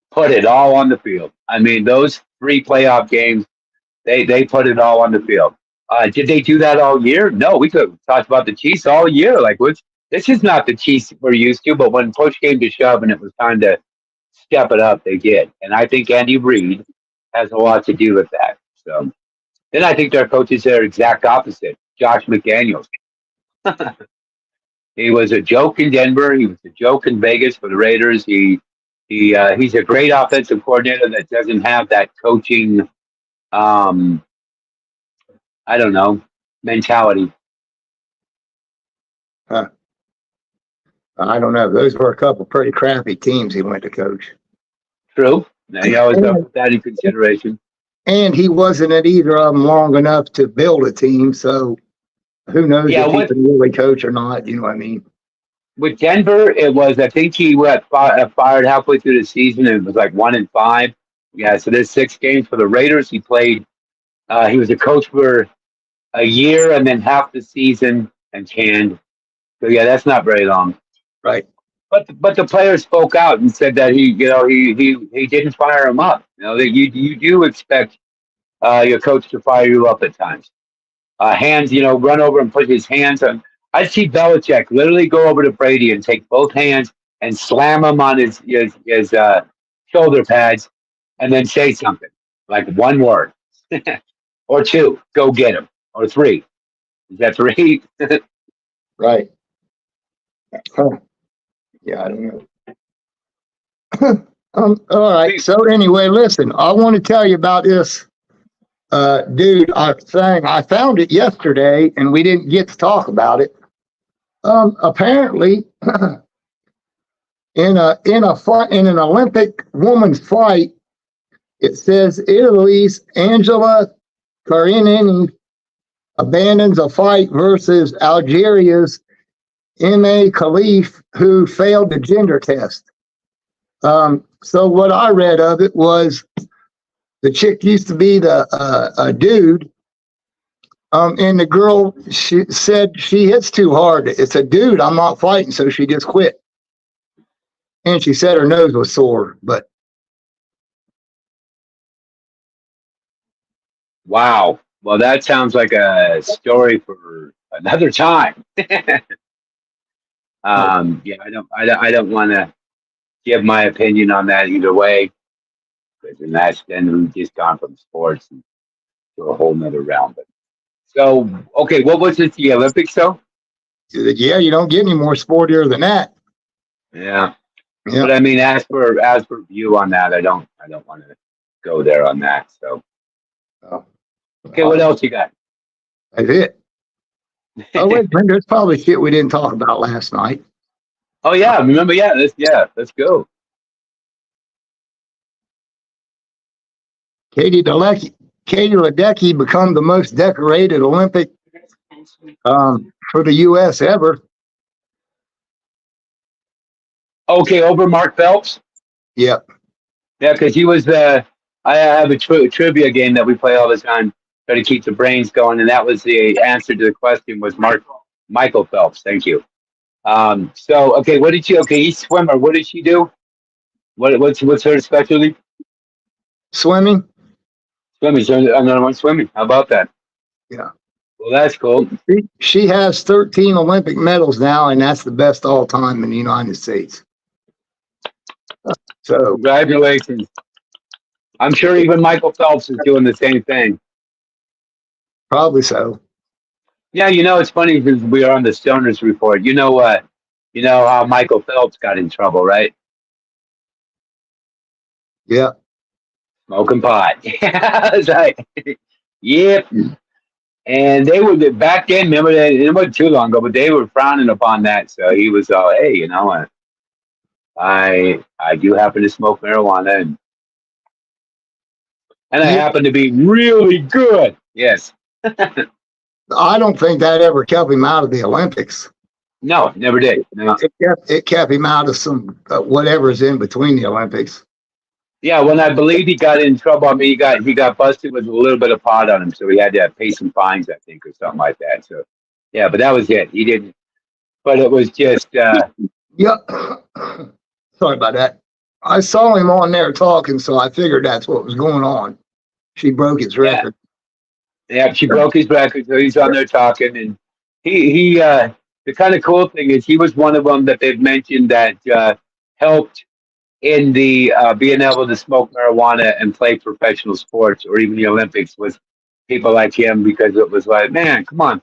put it all on the field. I mean, those 3 playoff games, they put it all on the field. Did they do that all year? No, we could have talked about the Chiefs all year. Like, this is not the Chiefs we're used to. But when push came to shove and it was time to step it up, they did. And I think Andy Reid has a lot to do with that. So then I think their coaches are exact opposite. Josh McDaniels. He was a joke in Denver. He was a joke in Vegas for the Raiders. He's a great offensive coordinator that doesn't have that coaching, I don't know, mentality. I don't know. Those were a couple pretty crappy teams he went to coach. True. Now you always got to put that in consideration. And he wasn't at either of them long enough to build a team, so who knows if he can really coach or not, you know what I mean? With Denver, it was, I think he got fired halfway through the season, and it was like 1-5. Yeah, so there's 6 games for the Raiders. He played, he was a coach for a year and then half the season and canned. So yeah, that's not very long. Right. But the players spoke out and said that he didn't fire him up. That you do expect your coach to fire you up at times. Hands, run over and put his hands on. I see Belichick literally go over to Brady and take both hands and slam him on his shoulder pads, and then say something like one word or 2, go get him, or 3. Is that 3? Right. Huh. Yeah, I don't know. All right. So anyway, listen, I want to tell you about this dude. I found it yesterday, and we didn't get to talk about it. Apparently, in an Olympic woman's fight, it says Italy's Angela Carinini abandons a fight versus Algeria's M.A. Khalif, who failed the gender test. So what I read of it was the chick used to be a dude, and the girl, she said she hits too hard. It's a dude. I'm not fighting, so she just quit. And she said her nose was sore, but Wow. Well, that sounds like a story for another time. Yeah, I don't want to give my opinion on that either way, because then we've just gone from sports to a whole nother realm. But so, okay, what was it? The Olympics, though? yeah, you don't get any more sportier than that. Yeah. Yeah. But I mean, as for view on that, I don't want to go there on that. So, okay, what else you got? That's it. Oh, wait, there's probably shit we didn't talk about last night. Oh yeah, remember? Let's go. Katie Ledecky become the most decorated Olympic for the U.S. ever. Okay, over Mark Phelps. Yep. Yeah, because he was I have a trivia game that we play all the time, try to keep the brains going, and that was the answer to the question was Michael Phelps. Thank you. So okay, what did she? Okay, he's swimmer. What did she do? What's her specialty? Swimming. Swimming. So another one, swimming. How about that? Yeah. Well, that's cool. She has 13 Olympic medals now, and that's the best all time in the United States. So Congratulations. I'm sure even Michael Phelps is doing the same thing. probably so. Yeah, it's funny because we are on the Stoners Report. You know how Michael Phelps got in trouble, right? Yeah. Smoking pot. It's like, yep. And they were back then. Remember that it wasn't too long ago, but they were frowning upon that. So he was all, hey, I do happen to smoke marijuana, and I happen to be really good. Yes. I don't think that ever kept him out of the Olympics. No, never did. No. It kept him out of some whatever's in between the Olympics. Yeah, when I believe he got in trouble, I mean, he got busted with a little bit of pot on him, so he had to pay some fines, I think, or something like that. So, yeah, but that was it. He didn't. But it was just. Yeah. Sorry about that. I saw him on there talking, so I figured that's what was going on. She broke his record. Yeah, she broke his record, so he's on there talking, and he the kind of cool thing is he was one of them that they've mentioned that helped in the being able to smoke marijuana and play professional sports or even the Olympics was people like him, because it was like, man, come on.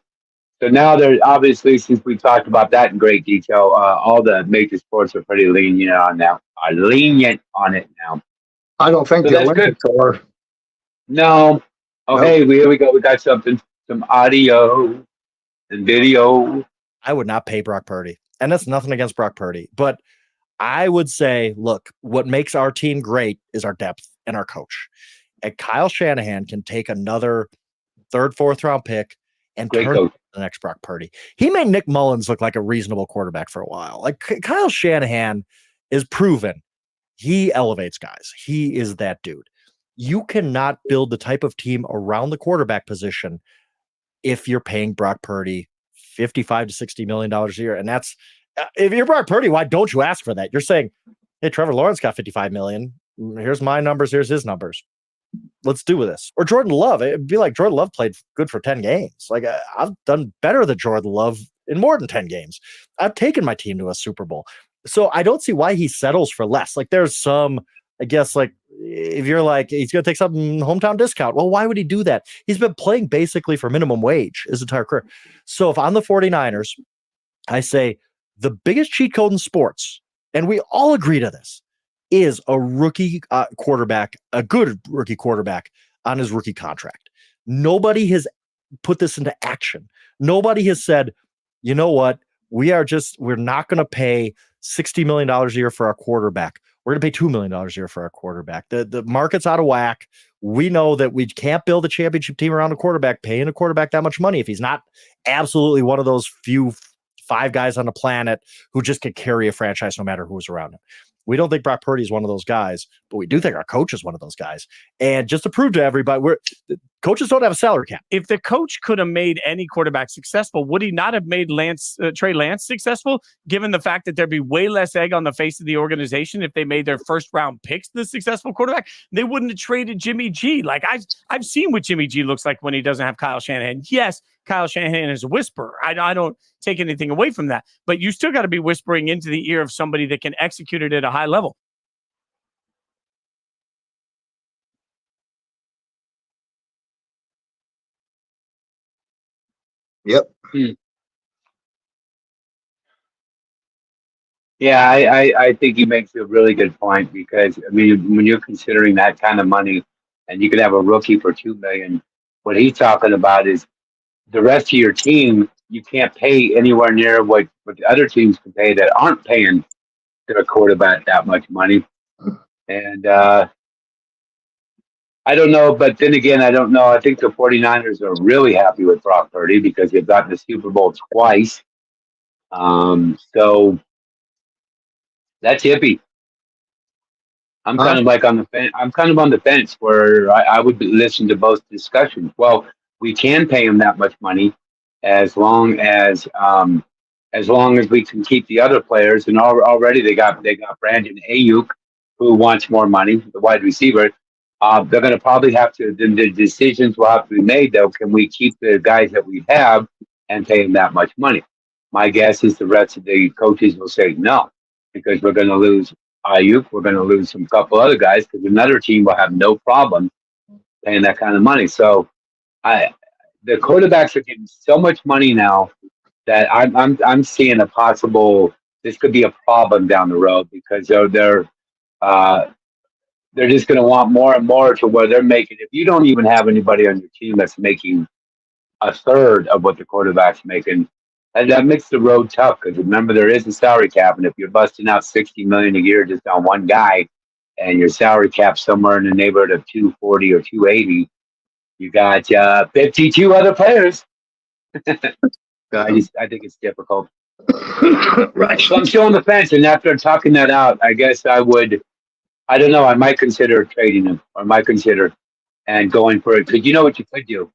So now they're obviously, since we talked about that in great detail, all the major sports are pretty lenient on it now. I don't think So the that's Olympics are. No. Oh, Nope. hey, here we go. We got some audio and video. I would not pay Brock Purdy. And that's nothing against Brock Purdy. But I would say, look, what makes our team great is our depth and our coach. And Kyle Shanahan can take another third, fourth round pick and Great turn coach. the next Brock Purdy. He made Nick Mullins look like a reasonable quarterback for a while. Like Kyle Shanahan is proven. He elevates guys. He is that dude. You cannot build the type of team around the quarterback position if you're paying Brock Purdy $55 to $60 million a year. And that's, if you're Brock Purdy, why don't you ask for that? You're saying, hey, Trevor Lawrence got $55 million. Here's my numbers. Here's his numbers. Let's do with this. Or Jordan Love. It'd be like Jordan Love played good for 10 games. Like I've done better than Jordan Love in more than 10 games. I've taken my team to a Super Bowl. So I don't see why he settles for less. Like there's some, I guess, like if you're like, he's going to take some hometown discount. Well, why would he do that? He's been playing basically for minimum wage his entire career. So if I'm the 49ers, I say the biggest cheat code in sports, and we all agree to this, is a rookie quarterback, a good rookie quarterback on his rookie contract. Nobody has put this into action. Nobody has said, you know what? We're not going to pay $60 million a year for our quarterback. We're going to pay $2 million a year for our quarterback. The market's out of whack. We know that we can't build a championship team around a quarterback, paying a quarterback that much money if he's not absolutely one of those few 5 guys on the planet who just can carry a franchise no matter who's around him. We don't think Brock Purdy is one of those guys, but we do think our coach is one of those guys. And just to prove to everybody, coaches don't have a salary cap. If the coach could have made any quarterback successful, would he not have made Trey Lance successful, given the fact that there'd be way less egg on the face of the organization if they made their first round picks the successful quarterback? They wouldn't have traded Jimmy G. Like I've seen what Jimmy G looks like when he doesn't have Kyle Shanahan. Yes, Kyle Shanahan is a whisperer. I don't take anything away from that, but you still got to be whispering into the ear of somebody that can execute it at a high level. Yep. Yeah, I think he makes a really good point because I mean, when you're considering that kind of money, and you could have a rookie for $2 million, what he's talking about is the rest of your team. You can't pay anywhere near what the other teams can pay that aren't paying their quarterback that much money. And I don't know, but then again, I don't know. I think the 49ers are really happy with Brock Purdy because they've gotten the Super Bowl twice. So that's hippie. I'm kind of like on the fence. I'm kind of on the fence where I would listen to both discussions. Well, we can pay him that much money as long as we can keep the other players. And already they got Brandon Ayuk, who wants more money, the wide receiver. They're going to probably have to. Then the decisions will have to be made. Though, can we keep the guys that we have and pay them that much money? My guess is the rest of the coaches will say no, because we're going to lose Ayuk. We're going to lose some couple other guys because another team will have no problem paying that kind of money. So, the quarterbacks are getting so much money now that I'm seeing a possible. This could be a problem down the road because they're just going to want more and more to where they're making. If you don't even have anybody on your team that's making a third of what the quarterback's making, and that makes the road tough because remember there is a salary cap, and if you're busting out $60 million a year just on one guy, and your salary cap somewhere in the neighborhood of 240 or 280, you got 52 other players. I think it's difficult. Right. So I'm still on the fence, and after talking that out, I guess I would. I don't know. I might consider trading him, or might consider and going for it. Because you know what you could do?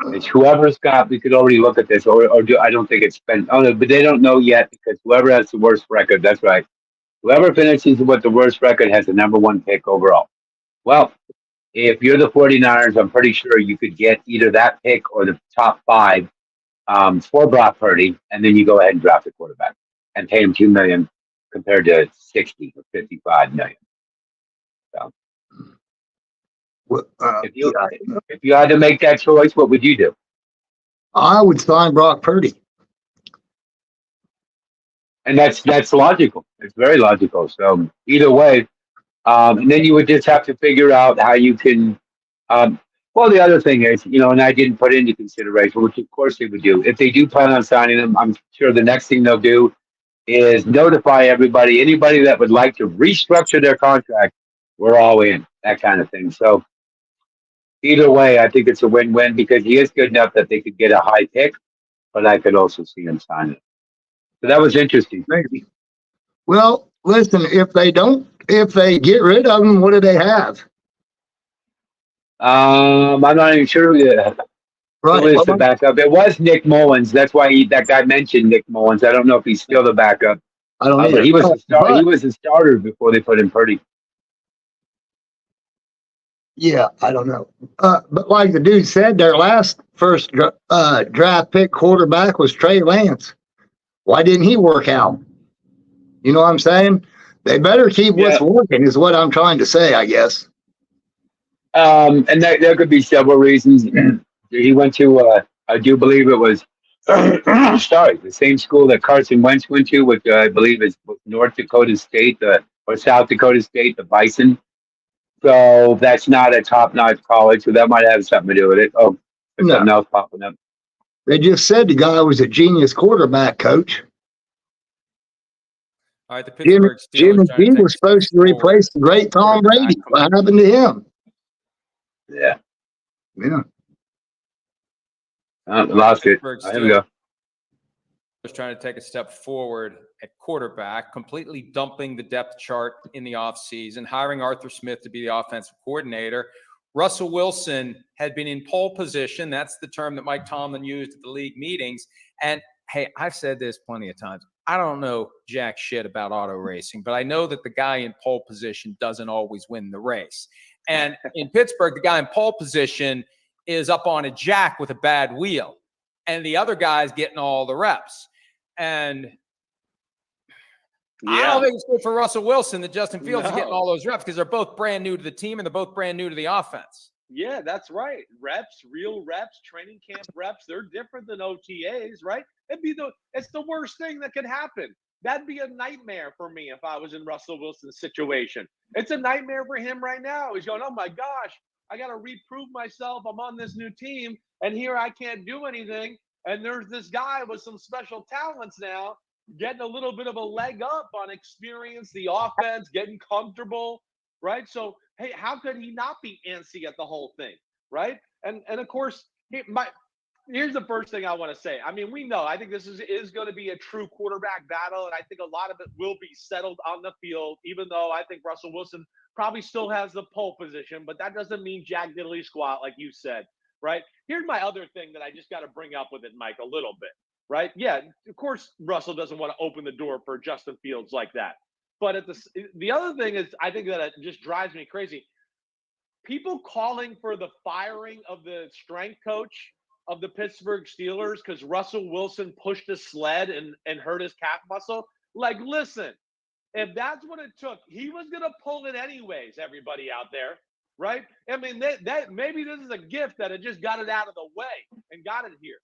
It's whoever's got. We could already look at this, or do. I don't think it's been. Oh no, but they don't know yet because whoever has the worst record. That's right. Whoever finishes with the worst record has the #1 pick overall. Well, if you're the 49ers, I'm pretty sure you could get either that pick or the top 5 for Brock Purdy, and then you go ahead and draft the quarterback and pay him $2 million compared to 60 or 55 million. So, if you had to make that choice, what would you do? I would sign Brock Purdy. And that's logical. It's very logical. So either way, and then you would just have to figure out how you can. Well, the other thing is, and I didn't put into consideration, which of course they would do. If they do plan on signing him, I'm sure the next thing they'll do is notify everybody, anybody that would like to restructure their contract, we're all in, that kind of thing. So either way, I think it's a win-win because he is good enough that they could get a high pick, but I could also see him sign it. So that was interesting. Maybe. Well, listen, if they get rid of him, what do they have? I'm not even sure who is the backup. It was Nick Mullins. That's why that guy mentioned Nick Mullins. I don't know if he's still the backup. I don't know. But he was he was a starter before they put in Purdy. Yeah, I don't know. But like the dude said, their first draft pick quarterback was Trey Lance. Why didn't he work out? You know what I'm saying? They better keep what's working is what I'm trying to say, I guess. And there could be several reasons. He went to, I do believe it was, the same school that Carson Wentz went to, which I believe is North Dakota State or South Dakota State, the Bison. So that's not a top-notch college, so that might have something to do with it. Oh, there's something else popping up. They just said the guy was a genius quarterback coach. All right, the Jimmy, Pittsburgh Steelers Jimmy trying to G take was a step supposed to forward replace the great Tom Brady. What happened to him? Yeah. Yeah. Lost it. Pittsburgh Here we go. was trying to take a step forward at quarterback, completely dumping the depth chart in the offseason, hiring Arthur Smith to be the offensive coordinator. Russell Wilson had been in pole position. That's the term that Mike Tomlin used at the league meetings. And hey, I've said this plenty of times. I don't know jack shit about auto racing, but I know that the guy in pole position doesn't always win the race. And in Pittsburgh, the guy in pole position is up on a jack with a bad wheel, and the other guy's getting all the reps. And I don't think it's good for Russell Wilson that Justin Fields is getting all those reps, because they're both brand new to the team and they're both brand new to the offense. Yeah, that's right. Reps, real reps, training camp reps, they're different than OTAs, right? It's the worst thing that could happen. That'd be a nightmare for me if I was in Russell Wilson's situation. It's a nightmare for him right now. He's going, oh my gosh, I got to reprove myself. I'm on this new team, and here I can't do anything. And there's this guy with some special talents now getting a little bit of a leg up on experience, the offense, getting comfortable, right? So, hey, how could he not be antsy at the whole thing, right? And of course, here's the first thing I want to say. I mean, we know, I think this is going to be a true quarterback battle, and I think a lot of it will be settled on the field, even though I think Russell Wilson probably still has the pole position, but that doesn't mean jack diddly squat, like you said, right? Here's my other thing that I just got to bring up with it, Mike, a little bit, right? Yeah, of course, Russell doesn't want to open the door for Justin Fields like that. But the other thing is, I think that it just drives me crazy. People calling for the firing of the strength coach of the Pittsburgh Steelers because Russell Wilson pushed his sled and hurt his calf muscle. Like, listen, if that's what it took, he was going to pull it anyways, everybody out there, right? I mean, that maybe this is a gift that it just got it out of the way and got it here.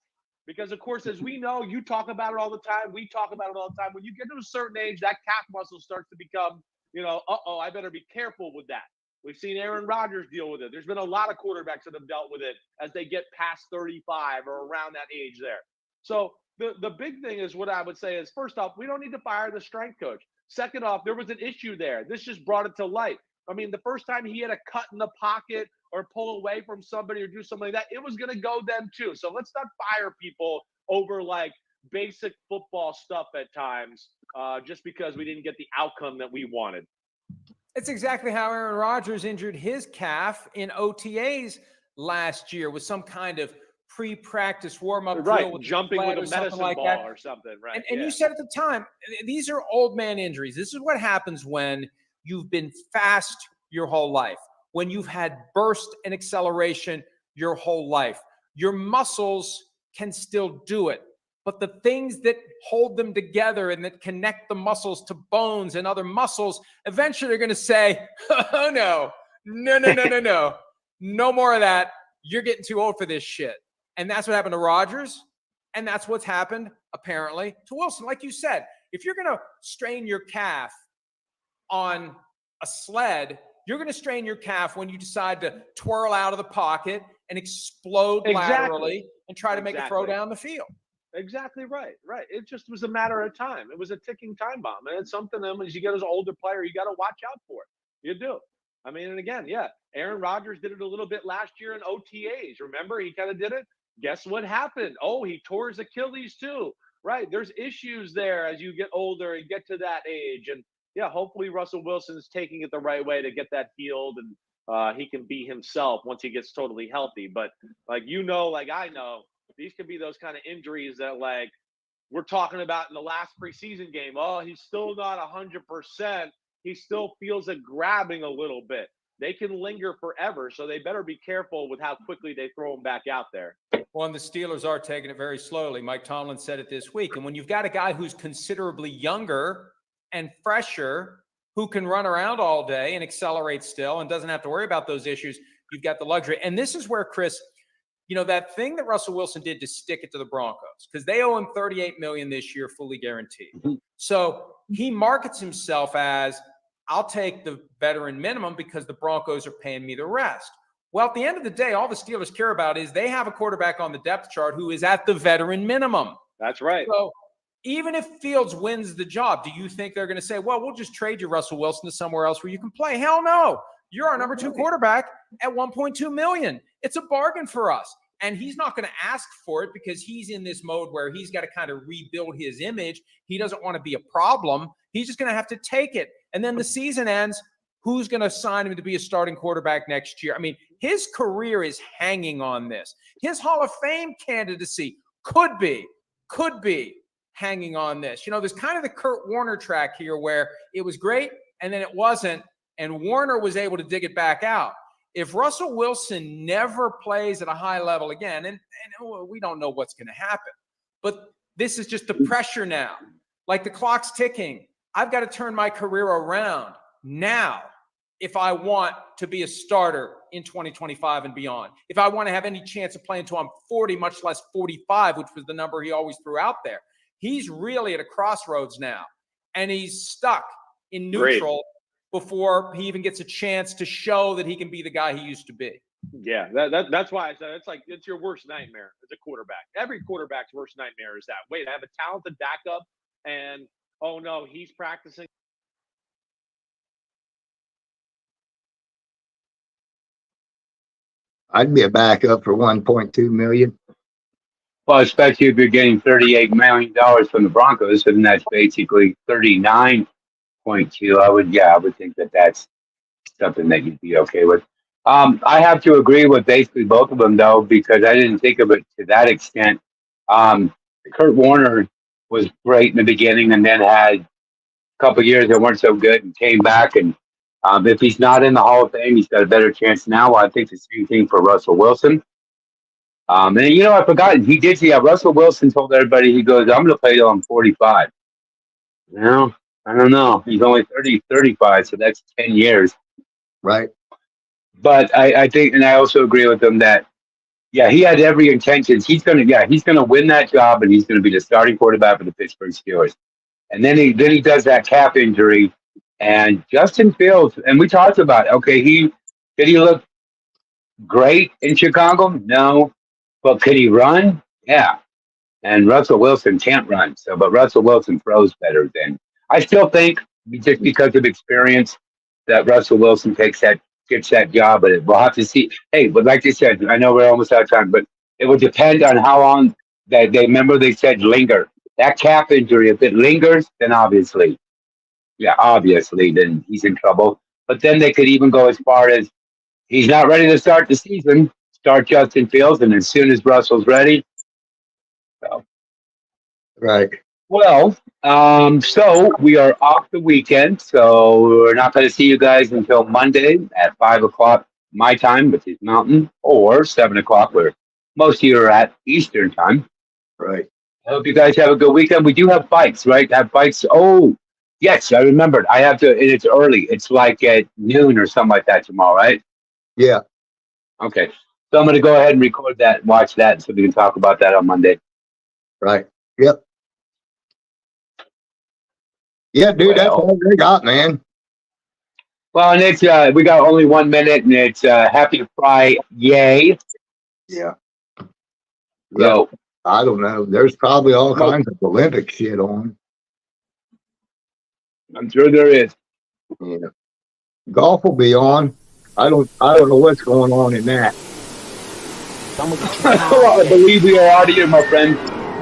Because, of course, as we know, you talk about it all the time. We talk about it all the time. When you get to a certain age, that calf muscle starts to become, I better be careful with that. We've seen Aaron Rodgers deal with it. There's been a lot of quarterbacks that have dealt with it as they get past 35 or around that age there. So the big thing is, what I would say is, first off, we don't need to fire the strength coach. Second off, there was an issue there. This just brought it to light. I mean, the first time he had a cut in the pocket or pull away from somebody or do something like that, it was going to go then too. So let's not fire people over like basic football stuff at times just because we didn't get the outcome that we wanted. It's exactly how Aaron Rodgers injured his calf in OTAs last year with some kind of pre-practice warm-up drill, right? With jumping with a medicine like ball that. or something, right? And you said at the time, these are old man injuries. This is what happens when you've been fast your whole life, when you've had burst and acceleration your whole life. Your muscles can still do it, but the things that hold them together and that connect the muscles to bones and other muscles, eventually they're going to say, oh, no, no more of that. You're getting too old for this shit. And that's what happened to Rodgers. And that's what's happened, apparently, to Wilson. Like you said, if you're going to strain your calf on a sled, you're going to strain your calf when you decide to twirl out of the pocket and explode laterally and try to make a throw down the field. Exactly right. It just was a matter of time. It was a ticking time bomb. And it's something that as you get as an older player, you got to watch out for it. You do. I mean, and again, yeah, Aaron Rodgers did it a little bit last year in OTAs. Remember, he kind of did it. Guess what happened? Oh, he tore his Achilles too. Right. There's issues there as you get older and get to that age. And yeah, hopefully Russell Wilson's taking it the right way to get that healed and he can be himself once he gets totally healthy. But like I know, these could be those kind of injuries that like we're talking about in the last preseason game. Oh, he's still not 100%. He still feels it grabbing a little bit. They can linger forever, so they better be careful with how quickly they throw him back out there. Well, and the Steelers are taking it very slowly. Mike Tomlin said it this week. And when you've got a guy who's considerably younger and fresher, who can run around all day and accelerate still and doesn't have to worry about those issues, you've got the luxury. And this is where, Chris, that thing that Russell Wilson did to stick it to the Broncos, because they owe him $38 million this year, fully guaranteed. So he markets himself as, I'll take the veteran minimum because the Broncos are paying me the rest. Well, at the end of the day, all the Steelers care about is they have a quarterback on the depth chart who is at the veteran minimum. That's right. So even if Fields wins the job, do you think they're going to say, well, we'll just trade you, Russell Wilson, to somewhere else where you can play? Hell no. You're our number 2 quarterback at $1.2 million. It's a bargain for us. And he's not going to ask for it because he's in this mode where he's got to kind of rebuild his image. He doesn't want to be a problem. He's just going to have to take it. And then the season ends. Who's going to sign him to be a starting quarterback next year? I mean, his career is hanging on this. His Hall of Fame candidacy could be hanging on this. You know, there's kind of the Kurt Warner track here where it was great and then it wasn't, and Warner was able to dig it back out. If Russell Wilson never plays at a high level again, and we don't know what's going to happen, but this is just the pressure now. Like the clock's ticking. I've got to turn my career around now if I want to be a starter in 2025 and beyond. If I want to have any chance of playing until I'm 40, much less 45, which was the number he always threw out there. He's really at a crossroads now, and he's stuck in neutral before he even gets a chance to show that he can be the guy he used to be. Yeah, that's why I said it's your worst nightmare as a quarterback. Every quarterback's worst nightmare is that. Wait, I have a talented backup, and oh no, he's practicing. I'd be a backup for $1.2 million. Well, especially if you're getting $38 million from the Broncos, and that's basically 39.2. I would think that that's something that you'd be okay with. I have to agree with basically both of them, though, because I didn't think of it to that extent. Kurt Warner was great in the beginning and then had a couple of years that weren't so good and came back. And if he's not in the Hall of Fame, he's got a better chance now. I think the same thing for Russell Wilson. And, you know, I forgot. He did see Russell Wilson told everybody, he goes, I'm going to play till I'm 45. Well, I don't know. He's only 35, so that's 10 years. Right. But I think, and I also agree with him that, yeah, he had every intention. He's going to win that job, and he's going to be the starting quarterback for the Pittsburgh Steelers. And then he does that calf injury, and Justin Fields, and we talked about, okay, did he look great in Chicago? No. But could he run? Yeah. And Russell Wilson can't run. But Russell Wilson throws better than. I still think, just because of experience, that Russell Wilson gets that job. But we'll have to see. Hey, but like you said, I know we're almost out of time, but it would depend on how long they said linger. That calf injury, if it lingers, then obviously, then he's in trouble. But then they could even go as far as he's not ready to start the season. Start Justin Fields, and as soon as Russell's ready. So. Right. Well, so we are off the weekend, so we're not going to see you guys until Monday at 5 o'clock my time, which is Mountain, or 7 o'clock where most of you are at Eastern time. Right. I hope you guys have a good weekend. We do have fights, right? Have fights. Oh, yes, I remembered. I have to, and it's early. It's like at noon or something like that tomorrow, right? Yeah. Okay. So I'm going to go ahead and record that, watch that, so we can talk about that on Monday. Right. Yep. Yeah, dude, that's all they got, man. Well, and it's we got only 1 minute, and it's Happy Friday. Yay. Yeah. So, I don't know. There's probably all kinds of Olympic shit on. I'm sure there is. Yeah. Golf will be on. I don't know what's going on in that. I believe we are out of here, my friend.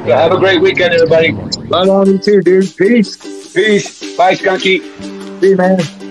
So have a great weekend, everybody. Right on you too, dude. Peace. Peace. Bye, Skunky. See you, man.